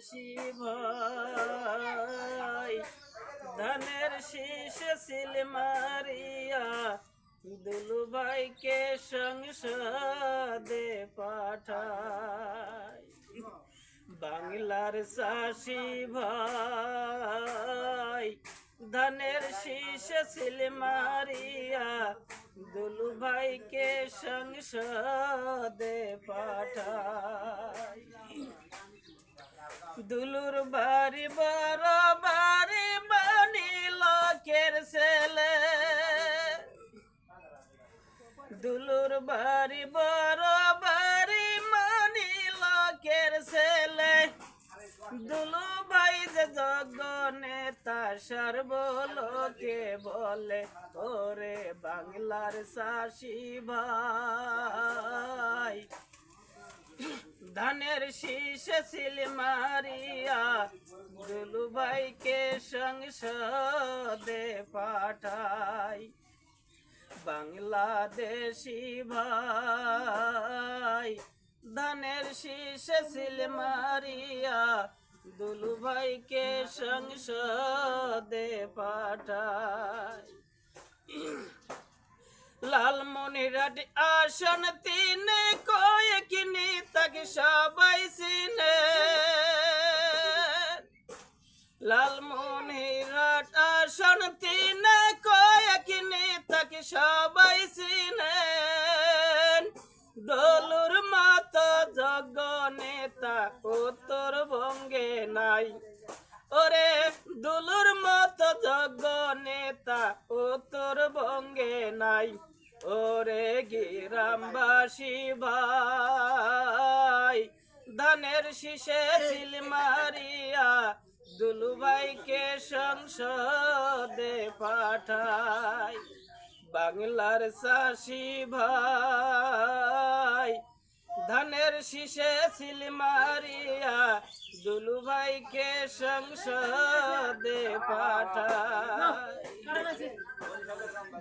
দেশি ভাই ধানের শীষে সিল মারিয়া দুলু ভাইকে সংসদে পাঠায়। বাংলার চাষি ভাই ধানের শীষে সিল মারিয়া দুলু ভাইকে সংসদে পাঠায়। দুলুর বাড়ি বড় বাড়ি বানি লোকের ছেলে, দুলুর বাড়ি বড় বাড়ি মানি লোকের ছেলে। দুলু ভাই যে যোগ্য নেতা সর্বলোকে বলে, ওরে বাংলার চাষি ভাই ধানের শীষে সিল মারিয়া দুলু ভাইকে সংসদে পাঠায়। বাংলাদেশি ভাই ধানের শীষে সিল মারিয়া দুলু ভাইকে সংসদে পাঠায়। লালমনিরহাট আসন তিনে কয়েক নেতাকে সবাই চিনে, লালমনিরহাট আসন তিনে কয়েক নেতাকে সবাই চিনে। দলুর মতো যোগ্য নেতা উত্তরবঙ্গে নাই, ওরে দুলুর মতো যোগ্য নেতা উত্তরবঙ্গে নাই। ওরে গ্রামবাসী ভাই ধানের শীষে সিল মারিয়া দুলু ভাইকে সংসদে পাঠায়। বাংলার চাষি ভাই ধানের শীষে সিল মারিয়া দুলু ভাইকে সংসদে পাঠায়।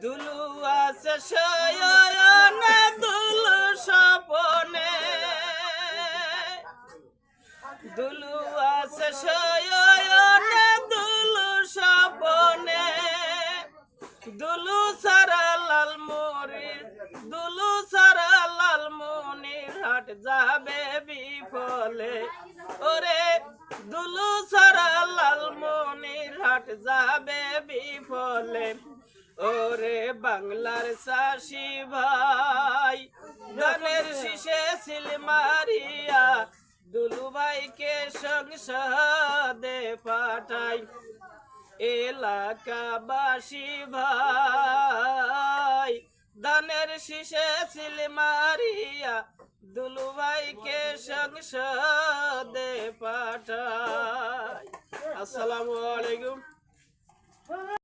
দুলু আছে শয়নে দুলু স্বপনে, দুলু আছে শয়নে দুলু স্বপনে। দুলু সারা লালমনির, দুলু সারা লালমনিরহাট যাবে বিফলে, ওরে দুলু সারা লালমনিরহাট যাবে বিফলে। ওরে বাংলার চাষি ভাই ধানের শীষে সিল মারিয়া দুলু ভাইকে সংসদে পাঠায়। এলাকাবাসী ভাই ধানের শীষে সিল মারিয়া দুলু ভাইকে সংসদে পাঠায়। আসসালামু আলাইকুম।